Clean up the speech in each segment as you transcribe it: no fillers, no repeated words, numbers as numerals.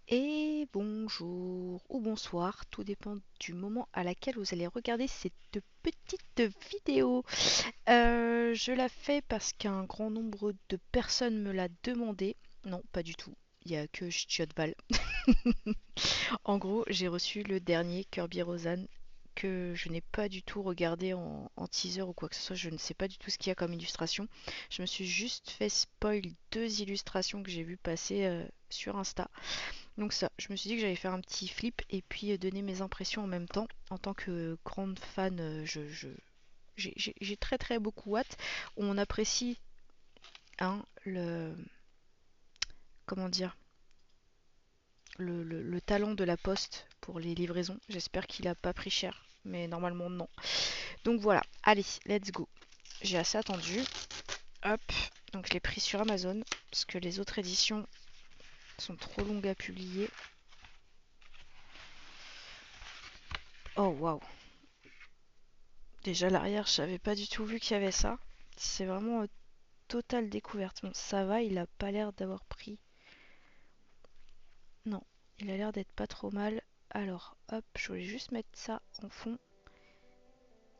Et bonjour ou bonsoir, tout dépend du moment à laquelle vous allez regarder cette petite vidéo. Je la fais parce qu'un grand nombre de personnes me l'a demandé. Non, pas du tout. Il y a que Chiotval. En gros, j'ai reçu le dernier Kirby Rosan que je n'ai pas du tout regardé en teaser ou quoi que ce soit. Je ne sais pas du tout ce qu'il y a comme illustration. Je me suis juste fait spoil deux illustrations que j'ai vues passer sur Insta. Donc ça, je me suis dit que j'allais faire un petit flip et puis donner mes impressions en même temps. En tant que grande fan, j'ai très très beaucoup hâte. On apprécie hein, comment dire, le talent de la poste pour les livraisons. J'espère qu'il a pas pris cher, mais normalement non. Donc voilà, allez, let's go. J'ai assez attendu. Hop, donc je l'ai pris sur Amazon parce que les autres éditions sont trop longues à publier. Oh waouh. Déjà l'arrière, je savais pas du tout vu qu'il y avait ça. C'est vraiment totale découverte. Bon, ça va, il a pas l'air d'avoir pris. Non, il a l'air d'être pas trop mal. Alors, hop, je voulais juste mettre ça en fond,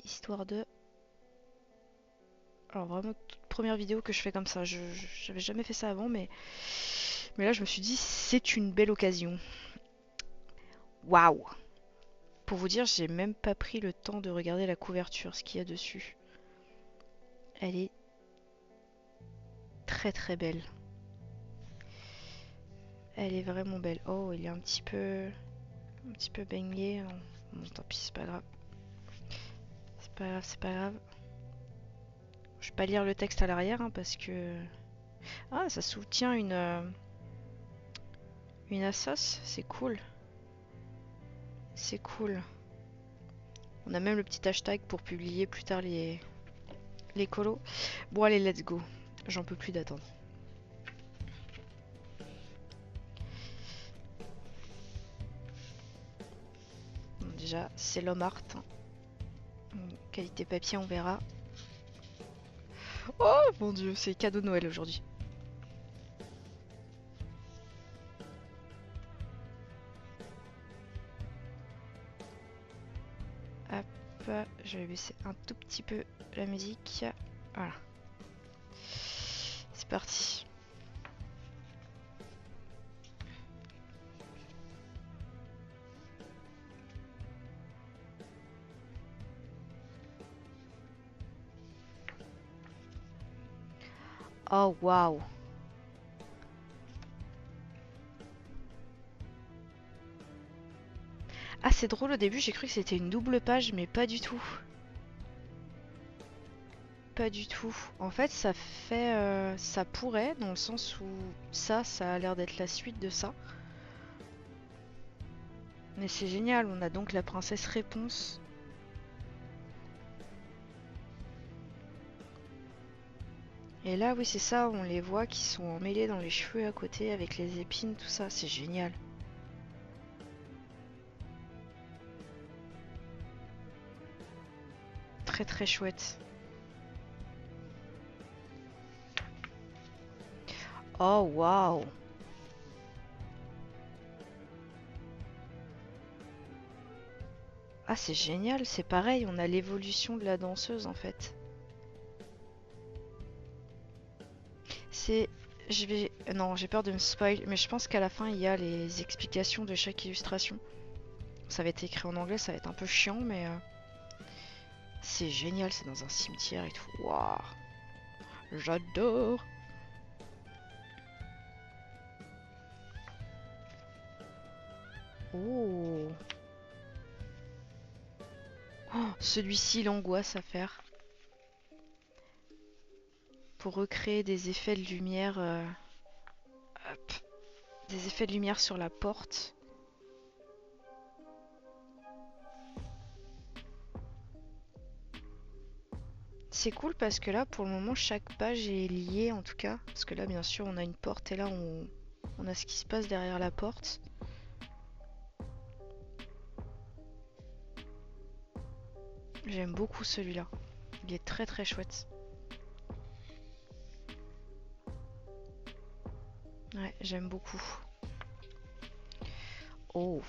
histoire de. Alors vraiment, toute première vidéo que je fais comme ça. J'avais jamais fait ça avant, mais là je me suis dit c'est une belle occasion. Waouh! Pour vous dire, j'ai même pas pris le temps de regarder la couverture, ce qu'il y a dessus. Elle est très très belle. Elle est vraiment belle. Oh, il est un petit peu baigné. Bon, tant pis, c'est pas grave. C'est pas grave, c'est pas grave. Je vais pas lire le texte à l'arrière hein, parce que. Ah, ça soutient une assoce, c'est cool. C'est cool. On a même le petit hashtag pour publier plus tard les colos. Bon, allez, let's go. J'en peux plus d'attendre. Bon, déjà, c'est l'homme art. Qualité papier, on verra. Oh mon dieu, c'est cadeau de Noël aujourd'hui. Hop, je vais baisser un tout petit peu la musique. Voilà. C'est parti. Oh waouh. Ah, c'est drôle, au début j'ai cru que c'était une double page, mais pas du tout. Pas du tout. En fait, ça fait. Ça pourrait, dans le sens où ça a l'air d'être la suite de ça. Mais c'est génial, on a donc la princesse réponse. Et là, oui, c'est ça, on les voit qui sont emmêlés dans les cheveux à côté avec les épines, tout ça, c'est génial. Très très chouette. Oh waouh! Ah, c'est génial, c'est pareil, on a l'évolution de la danseuse en fait. C'est. Je vais. Non, j'ai peur de me spoil, mais je pense qu'à la fin il y a les explications de chaque illustration. Ça va être écrit en anglais, ça va être un peu chiant, mais c'est génial, c'est dans un cimetière et tout. Waouh! J'adore! Oh! Oh, celui-ci, l'angoisse à faire. Pour recréer des effets de lumière. Hop. Des effets de lumière sur la porte. C'est cool parce que là, pour le moment, chaque page est liée en tout cas. Parce que là, bien sûr, on a une porte et là, on a ce qui se passe derrière la porte. J'aime beaucoup celui-là. Il est très très chouette. Ouais, j'aime beaucoup. Oh.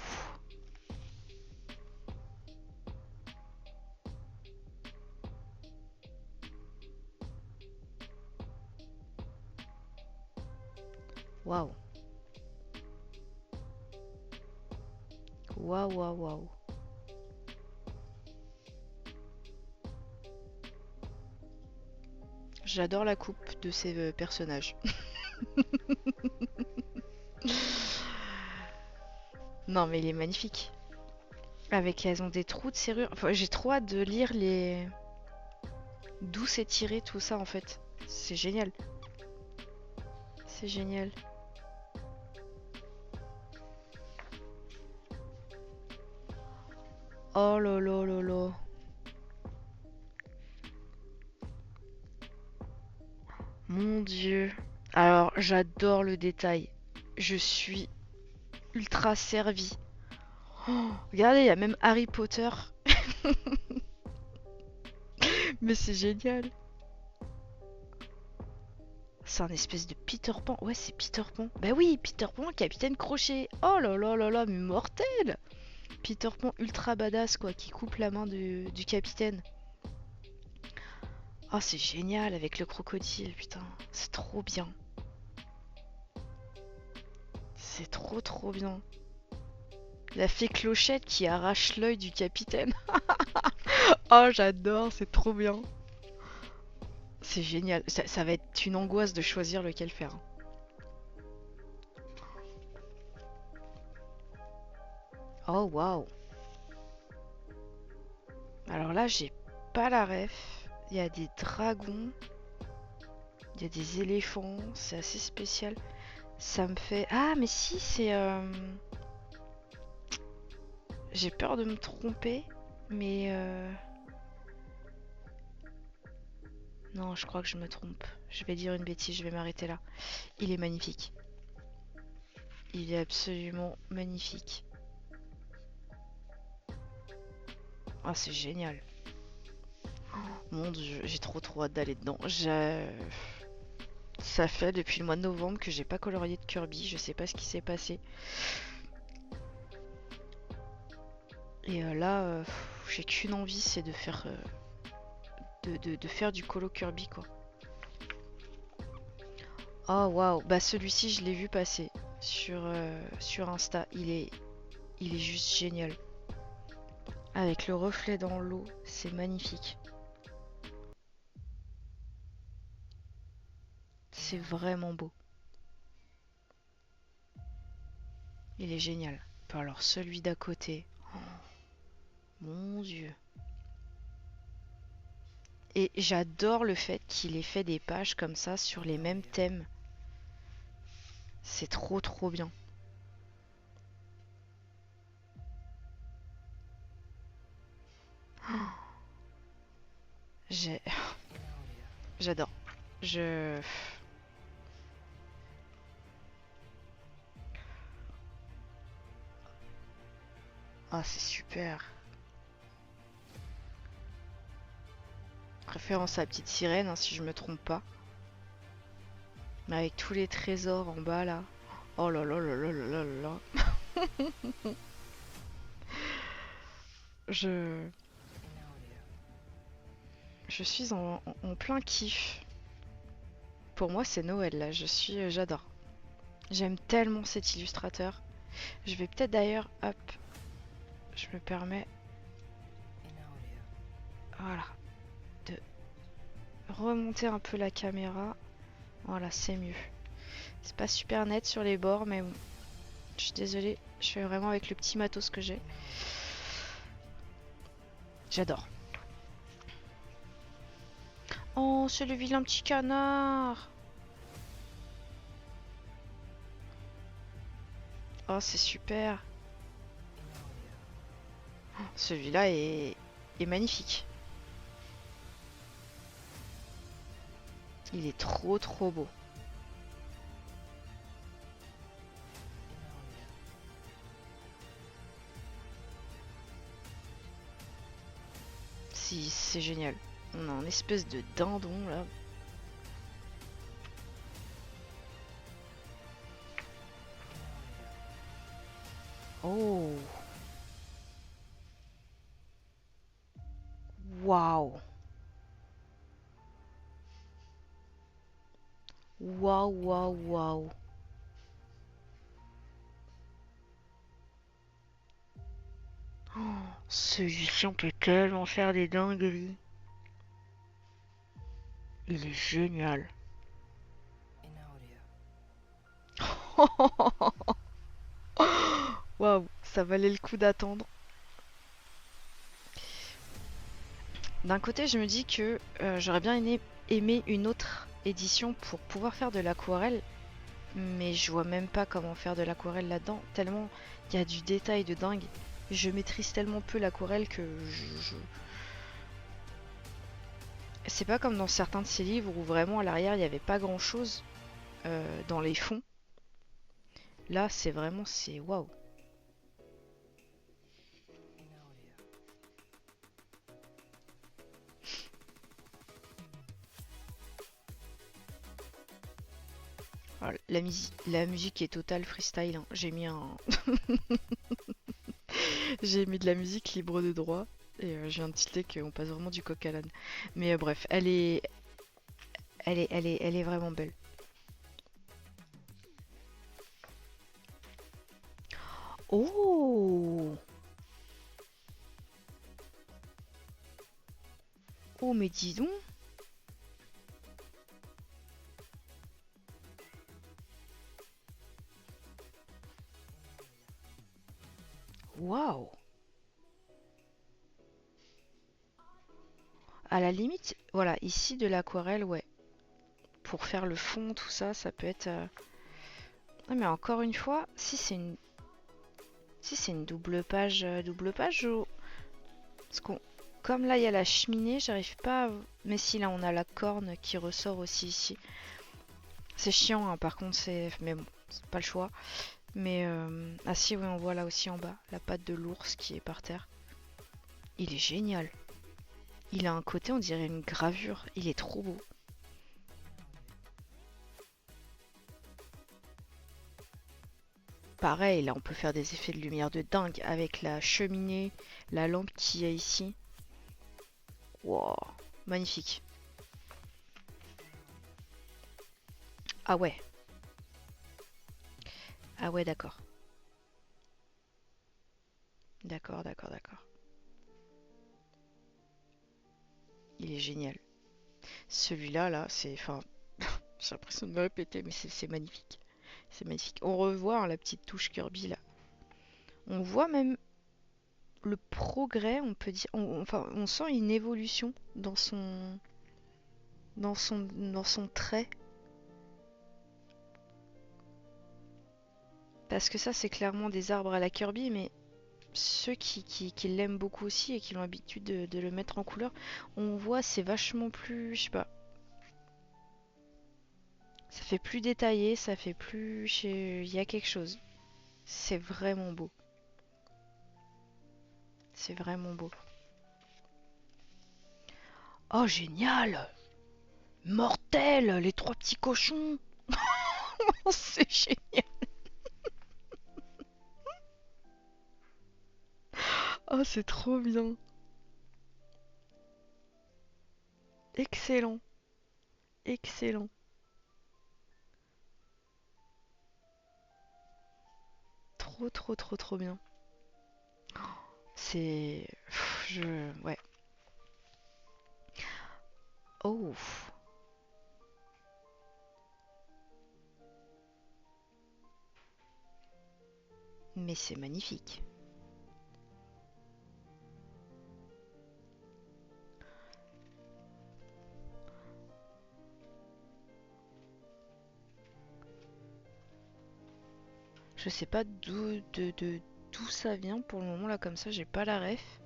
Waouh. Waouh, waouh, waouh. J'adore la coupe de ces personnages. Non, mais il est magnifique. Avec, elles ont des trous de serrure. Enfin, j'ai trop hâte de lire les... D'où c'est tiré tout ça en fait. C'est génial. C'est génial. Oh là là là là. Mon Dieu. Alors, j'adore le détail. Je suis ultra servie. Oh, regardez, il y a même Harry Potter. Mais c'est génial. C'est un espèce de Peter Pan. Ouais, c'est Peter Pan. Bah oui, Peter Pan, Capitaine Crochet. Oh là là là là, mais mortel. Peter Pan ultra badass, quoi, qui coupe la main du capitaine. Oh, c'est génial avec le crocodile, putain. C'est trop bien. C'est trop trop bien. La fée Clochette qui arrache l'œil du capitaine. Oh, j'adore, c'est trop bien. C'est génial. Ça va être une angoisse de choisir lequel faire. Oh, waouh. Alors là, j'ai pas la ref. Il y a des dragons. Il y a des éléphants. C'est assez spécial. Ça me fait... Ah, mais si, c'est... J'ai peur de me tromper. Mais... Non, je crois que je me trompe. Je vais dire une bêtise, je vais m'arrêter là. Il est magnifique. Il est absolument magnifique. Ah, c'est génial. Mon Dieu, j'ai trop trop hâte d'aller dedans. Ça fait depuis le mois de novembre que j'ai pas colorié de Kirby. Je sais pas ce qui s'est passé. Et là, j'ai qu'une envie, c'est de faire... de faire du colo Kirby, quoi. Oh waouh, bah celui-ci je l'ai vu passer sur Insta, il est juste génial. Avec le reflet dans l'eau, c'est magnifique. C'est vraiment beau. Il est génial. Alors celui d'à côté, oh, mon Dieu. Et j'adore le fait qu'il ait fait des pages comme ça sur les mêmes thèmes. C'est trop trop bien. J'ai... J'adore. Je... Ah, c'est super. Référence à la petite sirène, hein, si je me trompe pas. Mais avec tous les trésors en bas là. Oh là là là là là là là. Je... Je suis en plein kiff. Pour moi, c'est Noël là. J'adore. J'aime tellement cet illustrateur. Je vais peut-être d'ailleurs, hop, je me permets, voilà, de remonter un peu la caméra. Voilà, c'est mieux. C'est pas super net sur les bords, mais bon. Je suis désolée, je fais vraiment avec le petit matos que j'ai. J'adore. Oh, c'est le vilain petit canard. Oh, c'est super. Oh, celui-là est magnifique. Il est trop trop beau. Si, c'est génial. On a un espèce de dindon là. Oh, waouh, waouh, waouh, waouh. Oh, celui-ci, on peut tellement faire des dingueries. Il est génial. Waouh, ça valait le coup d'attendre. D'un côté, je me dis que j'aurais bien aimé une autre édition pour pouvoir faire de l'aquarelle, mais je vois même pas comment faire de l'aquarelle là-dedans, tellement il y a du détail de dingue. Je maîtrise tellement peu l'aquarelle que c'est pas comme dans certains de ces livres où vraiment à l'arrière il n'y avait pas grand-chose dans les fonds. Là, c'est vraiment, c'est waouh. Alors, la musique est totale freestyle, hein. J'ai mis de la musique libre de droit et je viens de tilter qu'on passe vraiment du coq à l'âne. Mais bref, elle est vraiment belle. Oh, oh, mais dis donc. Waouh. À la limite, voilà, ici de l'aquarelle, ouais. Pour faire le fond, tout ça, ça peut être. Ah, mais encore une fois, si c'est une double page, parce qu'on, comme là il y a la cheminée, j'arrive pas. Mais si là on a la corne qui ressort aussi ici. C'est chiant, hein, par contre, mais bon, c'est pas le choix. Mais ah si, oui, on voit là aussi en bas la patte de l'ours qui est par terre. Il est génial. Il a un côté, on dirait une gravure. Il est trop beau. Pareil, là on peut faire des effets de lumière de dingue avec la cheminée, la lampe qu'il y a ici. Wow, magnifique. Ah ouais, ah ouais, d'accord. D'accord, d'accord, d'accord. Il est génial. Celui-là, là, c'est. Enfin, j'ai l'impression de me répéter, mais c'est magnifique. C'est magnifique. On revoit hein, la petite touche Kirby là. On voit même le progrès, on peut dire. Enfin, on sent une évolution dans son trait. Parce que ça, c'est clairement des arbres à la Kirby, mais ceux qui l'aiment beaucoup aussi et qui ont l'habitude de le mettre en couleur, on voit c'est vachement plus, je sais pas, ça fait plus détaillé, ça fait plus, il y a quelque chose. C'est vraiment beau, c'est vraiment beau. Oh génial, mortel, les trois petits cochons, c'est génial. Oh c'est trop bien, excellent, excellent, trop trop trop trop bien. C'est, ouais. Oh, mais c'est magnifique. Je sais pas d'où ça vient pour le moment là comme ça, j'ai pas la ref.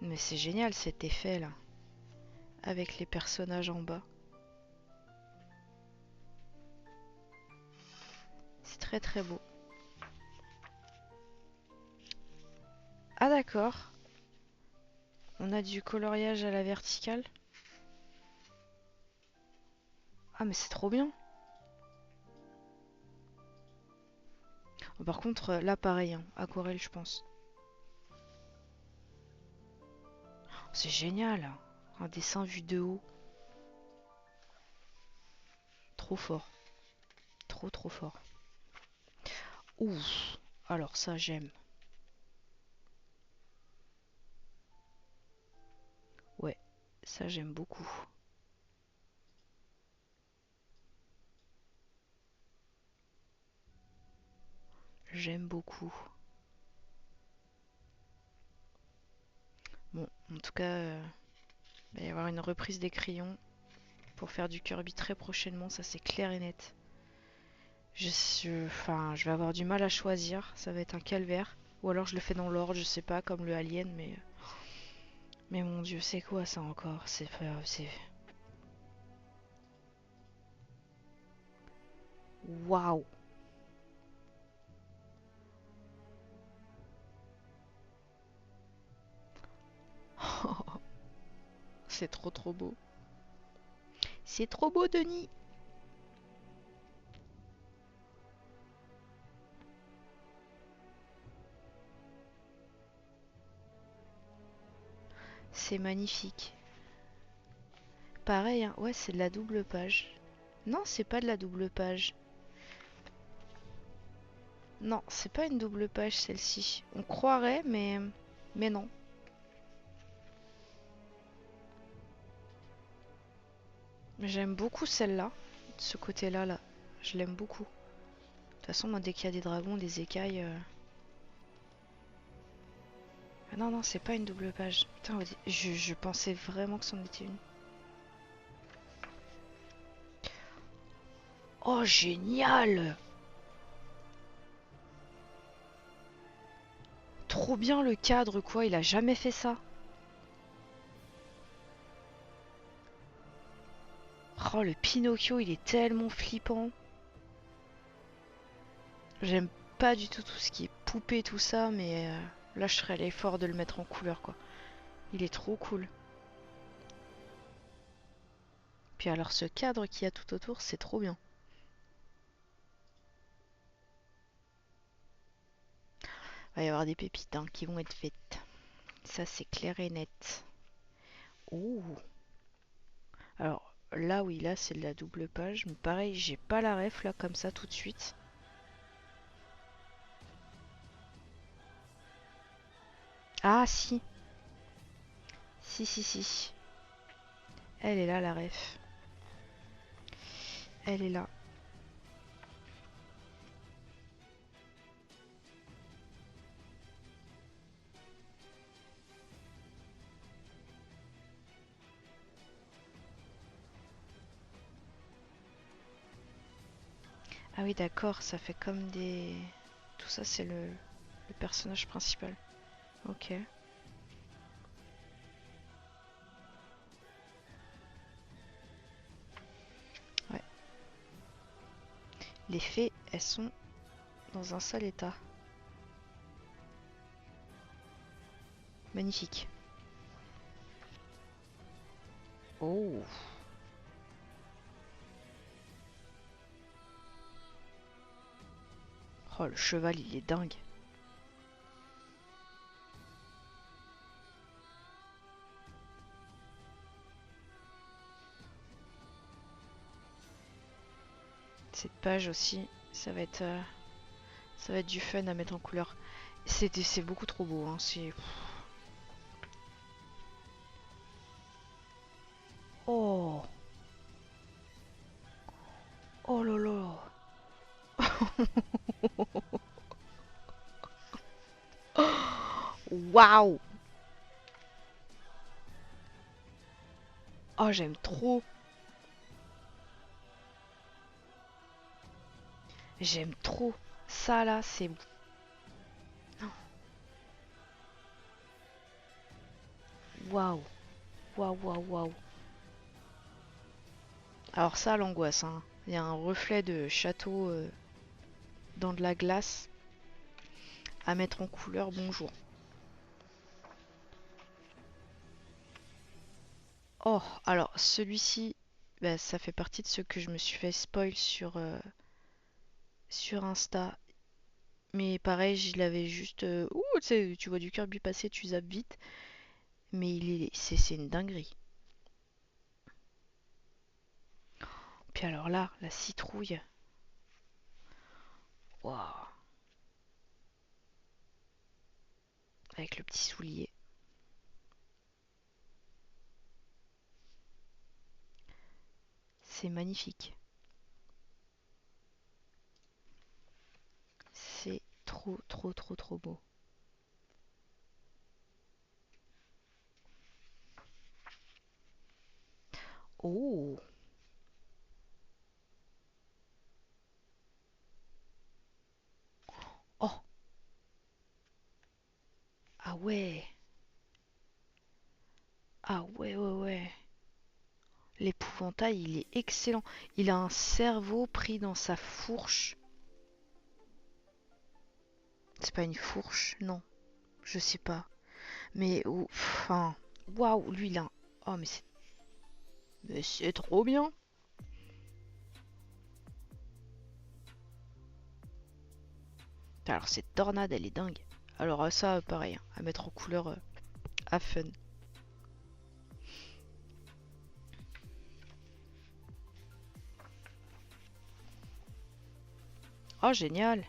Mais c'est génial cet effet là, avec les personnages en bas. C'est très très beau. Ah d'accord, on a du coloriage à la verticale. Ah mais c'est trop bien. Par contre, là, pareil, hein, aquarelle, je pense. C'est génial. Un dessin vu de haut. Trop fort. Trop, trop fort. Ouh. Alors ça, j'aime. Ouais, ça, j'aime beaucoup. J'aime beaucoup. Bon, en tout cas, il va y avoir une reprise des crayons pour faire du Kirby très prochainement, ça c'est clair et net. Enfin, je vais avoir du mal à choisir, ça va être un calvaire. Ou alors je le fais dans l'ordre, je sais pas, comme le Alien, mais mon Dieu, c'est quoi ça encore? C'est waouh. C'est trop trop beau. C'est trop beau, Denis. C'est magnifique. Pareil, hein. Ouais, c'est de la double page. Non, c'est pas de la double page. Non, c'est pas une double page celle-ci. On croirait, mais non. J'aime beaucoup celle-là, ce côté-là, là. Je l'aime beaucoup. De toute façon, moi, dès qu'il y a des dragons, des écailles... Ah non, non, c'est pas une double page. Putain, je pensais vraiment que c'en était une. Oh, génial! Trop bien le cadre, quoi. Il a jamais fait ça. Oh, le Pinocchio, il est tellement flippant. J'aime pas du tout ce qui est poupée, tout ça, mais là, je ferais l'effort de le mettre en couleur, quoi. Il est trop cool. Puis alors, ce cadre qu'il y a tout autour, c'est trop bien. Il va y avoir des pépites hein, qui vont être faites. Ça, c'est clair et net. Oh! Alors, là, oui, là, c'est de la double page. Mais pareil, j'ai pas la ref, là, comme ça, tout de suite. Ah, si! Si, si, si. Elle est là, la ref. Elle est là. Ah oui, d'accord, ça fait comme des... Tout ça, c'est le personnage principal. Ok. Ouais. Les fées, elles sont dans un sale état. Magnifique. Oh! Oh, le cheval, il est dingue. Cette page aussi, ça va être du fun à mettre en couleur. C'est beaucoup trop beau, hein. C'est... Oh! Oh là là! Waouh! Oh, j'aime trop! J'aime trop! Ça là, c'est... Waouh! Waouh, waouh, waouh! Alors ça, l'angoisse, hein. Il y a un reflet de château dans de la glace à mettre en couleur, bonjour. Oh, alors celui-ci, bah, ça fait partie de ceux que je me suis fait spoil sur Insta. Mais pareil, je l'avais juste. Ouh, tu sais, tu vois du Kirby passer, tu zappes vite. Mais c'est une dinguerie. Puis alors là, la citrouille. Waouh. Avec le petit soulier. C'est magnifique. C'est trop, trop, trop, trop beau. Oh. Oh. Ah ouais. Ah ouais, ouais, ouais. L'épouvantail, il est excellent. Il a un cerveau pris dans sa fourche. C'est pas une fourche, non. Je sais pas. Mais, enfin, waouh, lui, il a Oh, mais c'est trop bien. Alors, cette tornade, elle est dingue. Alors, ça, pareil, hein, à mettre en couleur à fun. Oh, génial.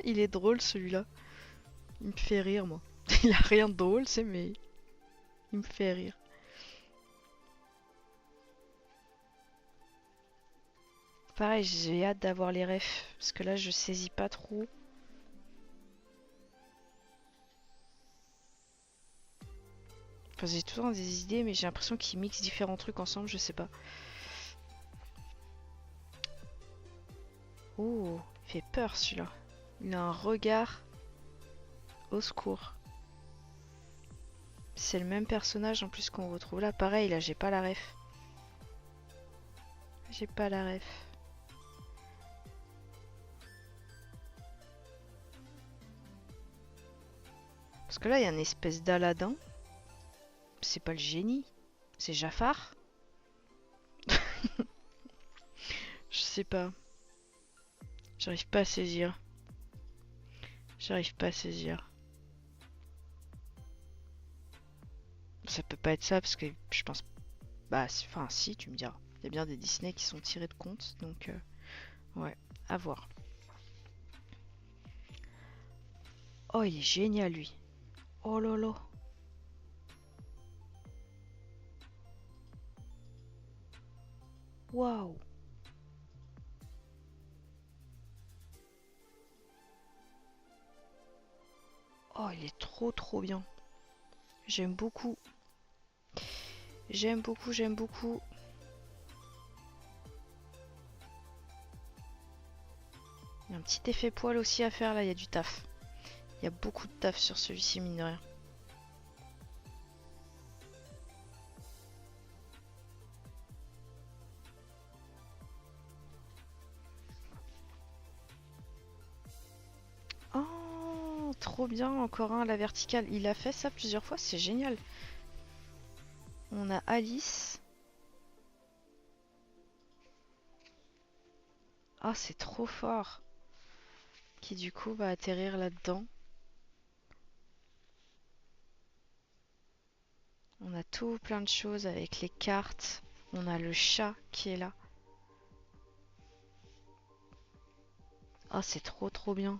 Il est drôle, celui-là. Il me fait rire, moi. Il a rien de drôle, c'est, mais il me fait rire. Pareil, j'ai hâte d'avoir les refs. Parce que là, je saisis pas trop. Enfin, j'ai tout le temps des idées, mais j'ai l'impression qu'ils mixent différents trucs ensemble, je sais pas. Oh, il fait peur celui-là. Il a un regard au secours. C'est le même personnage en plus qu'on retrouve là. Pareil, là, j'ai pas la ref. J'ai pas la ref. Parce que là, il y a une espèce d'Aladin. C'est pas le génie. C'est Jafar. Je sais pas. J'arrive pas à saisir. J'arrive pas à saisir. Ça peut pas être ça parce que je pense. Bah, enfin, si, tu me diras. Il y a bien des Disney qui sont tirés de compte. Donc, ouais, à voir. Oh, il est génial, lui. Oh là là. Waouh. Oh, il est trop trop bien. J'aime beaucoup. J'aime beaucoup, j'aime beaucoup. Il y a un petit effet poil aussi à faire là, il y a du taf. Il y a beaucoup de taf sur celui-ci, mine de rien. Oh, trop bien, encore un à la verticale. Il a fait ça plusieurs fois, c'est génial. On a Alice. Ah, c'est trop fort. Qui du coup va atterrir là-dedans. On a tout plein de choses avec les cartes. On a le chat qui est là. Ah, c'est trop trop bien.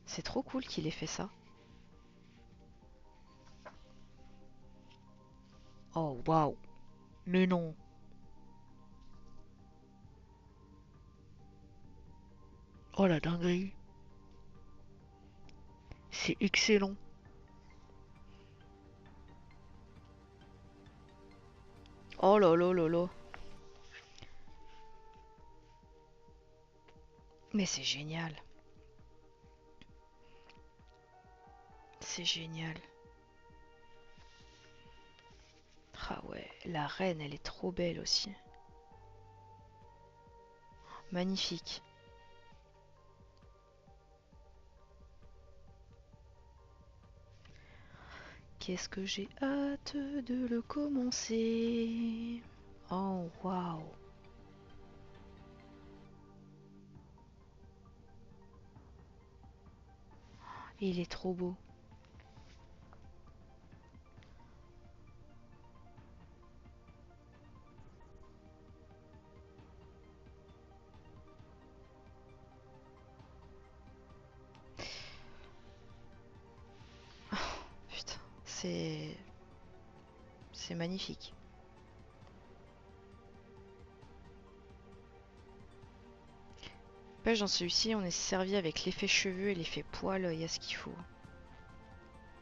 C'est trop cool qu'il ait fait ça. Oh, waouh. Mais non. Oh la dinguerie. C'est excellent. Oh là là là là. Mais c'est génial. C'est génial. Ah ouais, la reine, elle est trop belle aussi. Magnifique. Qu'est-ce que j'ai hâte de le commencer. Oh waouh. Il est trop beau. Putain, c'est magnifique. Dans celui-ci, on est servi avec l'effet cheveux et l'effet poil, il y a ce qu'il faut.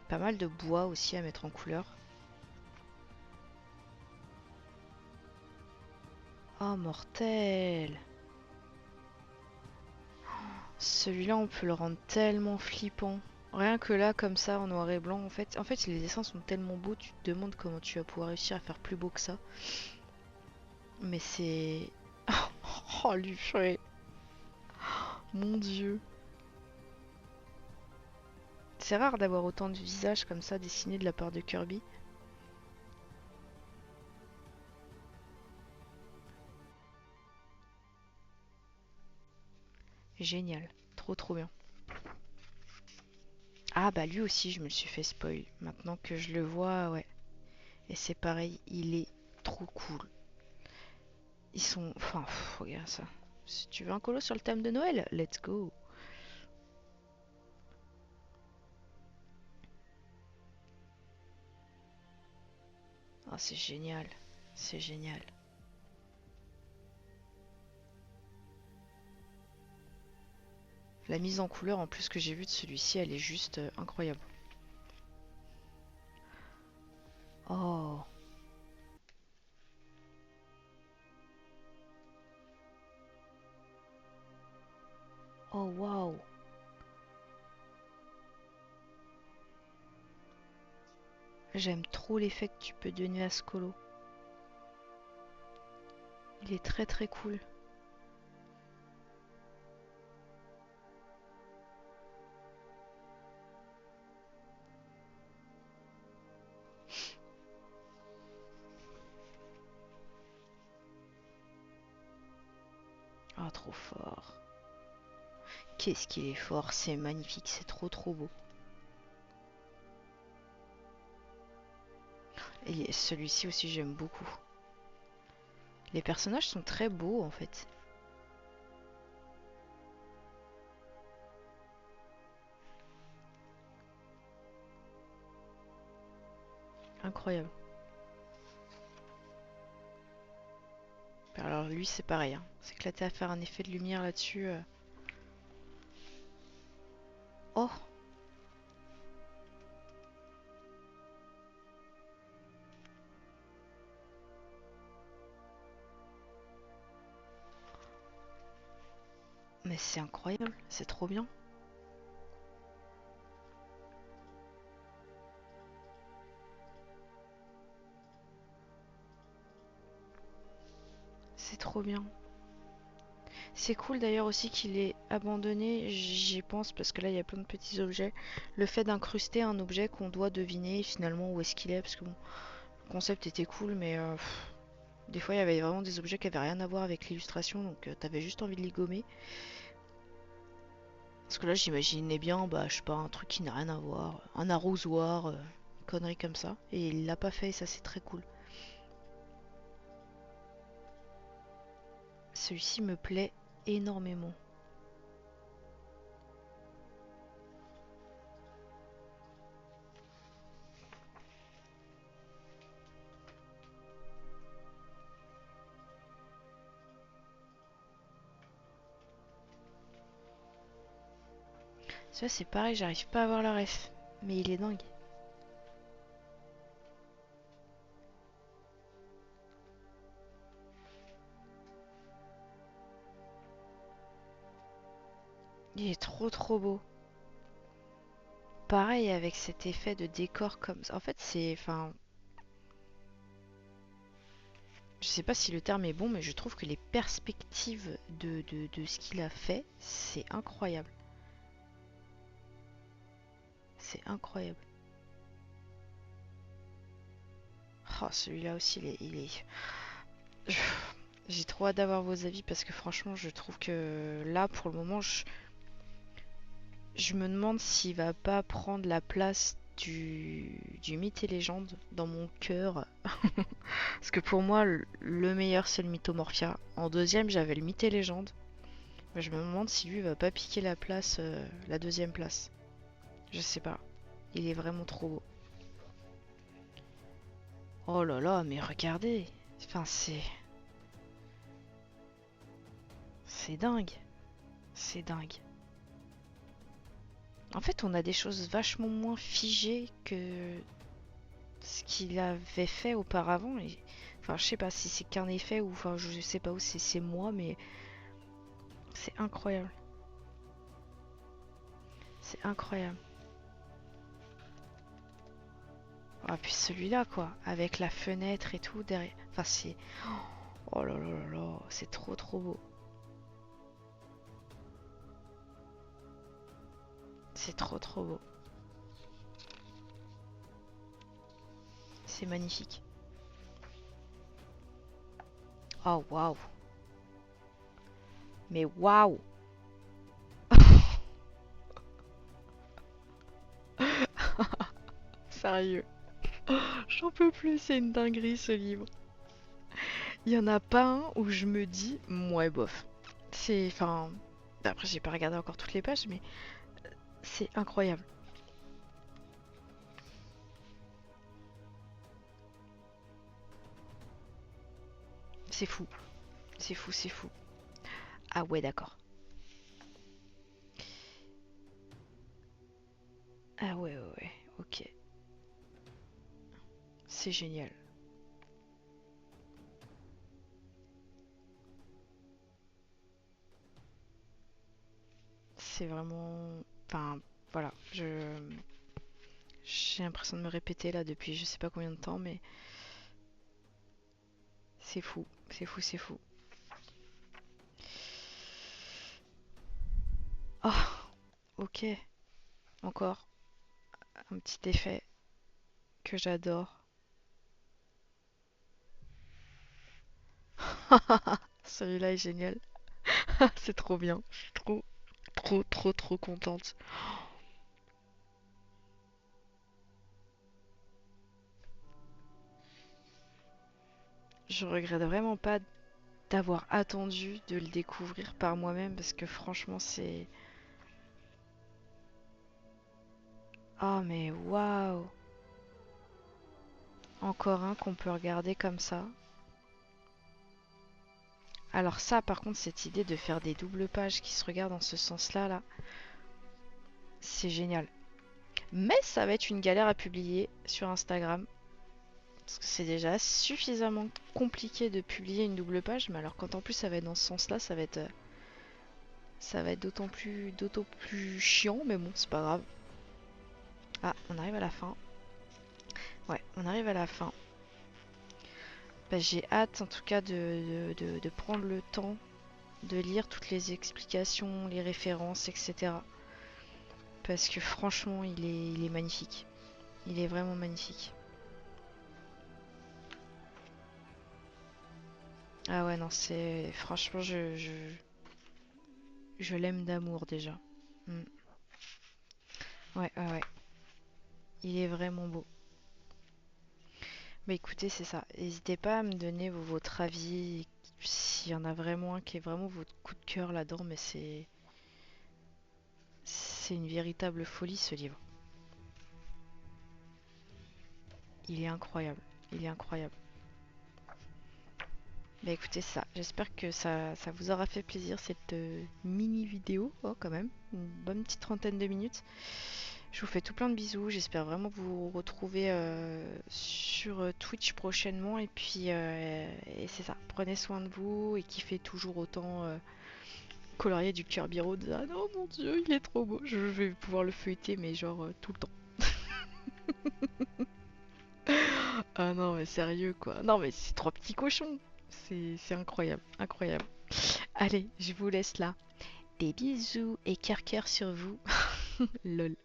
Pas mal de bois aussi à mettre en couleur. Oh, mortel! Celui-là, on peut le rendre tellement flippant. Rien que là, comme ça, en noir et blanc, en fait, les dessins sont tellement beaux, tu te demandes comment tu vas pouvoir réussir à faire plus beau que ça. Mais c'est... Oh, lui, mon Dieu. C'est rare d'avoir autant de visages comme ça dessinés de la part de Kirby. Génial. Trop trop bien. Ah bah lui aussi, je me le suis fait spoil. Maintenant que je le vois, ouais. Et c'est pareil, il est trop cool. Ils sont... Enfin, regarde ça. Si tu veux un colo sur le thème de Noël, let's go. Ah, c'est génial. C'est génial. La mise en couleur en plus que j'ai vue de celui-ci, elle est juste incroyable. Oh. Oh, waouh. J'aime trop l'effet que tu peux donner à ce colo. Il est très très cool. Ah, trop fort. Qu'est-ce qu'il est fort, c'est magnifique, c'est trop trop beau. Et celui-ci aussi j'aime beaucoup. Les personnages sont très beaux en fait. Incroyable. Alors lui c'est pareil, hein. S'éclater à faire un effet de lumière là-dessus. Oh, mais c'est incroyable, c'est trop bien. C'est trop bien. C'est cool d'ailleurs aussi qu'il ait abandonné, j'y pense parce que là il y a plein de petits objets. Le fait d'incruster un objet qu'on doit deviner finalement où est-ce qu'il est, parce que bon, le concept était cool, mais des fois il y avait vraiment des objets qui avaient rien à voir avec l'illustration, donc t'avais juste envie de les gommer. Parce que là j'imaginais bien, bah je sais pas, un truc qui n'a rien à voir, un arrosoir, une connerie comme ça. Et il l'a pas fait et ça c'est très cool. Celui-ci me plaît énormément. Ça c'est pareil, j'arrive pas à voir la ref. Mais il est dingue. Il est trop trop beau. Pareil avec cet effet de décor comme ça. En fait c'est... Enfin... Je sais pas si le terme est bon, mais je trouve que les perspectives de ce qu'il a fait, c'est incroyable. C'est incroyable. Oh, celui-là aussi, je- j'ai trop hâte d'avoir vos avis parce que franchement, je trouve que là, pour le moment, je me demande s'il va pas prendre la place du mythe et légende dans mon cœur. Parce que pour moi, le meilleur, c'est le Mythomorphia. En deuxième, j'avais le mythe et légende. Mais je me demande si lui va pas piquer la place, la deuxième place. Je sais pas. Il est vraiment trop beau. Oh là là, mais regardez. Enfin, c'est dingue. C'est dingue. En fait, on a des choses vachement moins figées que ce qu'il avait fait auparavant. Enfin, je sais pas si c'est qu'un effet ou enfin, je sais pas où c'est moi, mais c'est incroyable. C'est incroyable. Ah, puis celui-là, quoi, avec la fenêtre et tout derrière. Enfin, c'est. Oh là là là là, c'est trop trop beau. C'est trop trop beau. C'est magnifique. Oh waouh. Mais waouh. Sérieux. J'en peux plus, c'est une dinguerie ce livre. Il y en a pas un où je me dis, ouais, bof. C'est. Enfin. Après, j'ai pas regardé encore toutes les pages, mais c'est incroyable. C'est fou. C'est fou, c'est fou. Ah ouais, d'accord. Ah ouais, ouais, ouais. Ok. C'est génial. C'est vraiment. Enfin, voilà. J'ai l'impression de me répéter là depuis je sais pas combien de temps, mais c'est fou. C'est fou, c'est fou. Oh, ok. Encore un petit effet que j'adore. Celui-là est génial. C'est trop bien. Je suis trop, trop, trop, trop contente. Je regrette vraiment pas d'avoir attendu de le découvrir par moi-même parce que franchement c'est... Oh mais waouh. Encore un qu'on peut regarder comme ça. Alors ça par contre cette idée de faire des doubles pages qui se regardent dans ce sens-là là, c'est génial. Mais ça va être une galère à publier sur Instagram. Parce que c'est déjà suffisamment compliqué de publier une double page, mais alors quand en plus ça va être dans ce sens-là, ça va être d'autant plus chiant, mais bon, c'est pas grave. Ah, on arrive à la fin. Ouais, on arrive à la fin. Bah, j'ai hâte en tout cas de prendre le temps de lire toutes les explications, les références, etc. Parce que franchement, il est magnifique. Il est vraiment magnifique. Ah ouais, non, c'est... Franchement, je l'aime d'amour déjà. Mm. Ouais, ouais, ouais. Il est vraiment beau. Bah écoutez, c'est ça. N'hésitez pas à me donner votre avis, s'il y en a vraiment un qui est vraiment votre coup de cœur là-dedans, mais c'est une véritable folie ce livre. Il est incroyable. Il est incroyable. Bah écoutez ça, j'espère que ça vous aura fait plaisir cette mini vidéo, oh, quand même, une bonne petite trentaine de minutes. Je vous fais tout plein de bisous, j'espère vraiment vous retrouver sur Twitch prochainement et c'est ça, prenez soin de vous et kiffez toujours autant colorier du Kirby Road. Ah non mon dieu, il est trop beau, je vais pouvoir le feuilleter mais genre tout le temps. Ah non mais sérieux quoi, non mais c'est trois petits cochons, c'est incroyable, incroyable. Allez, je vous laisse là. Des bisous et cœur sur vous. Lol.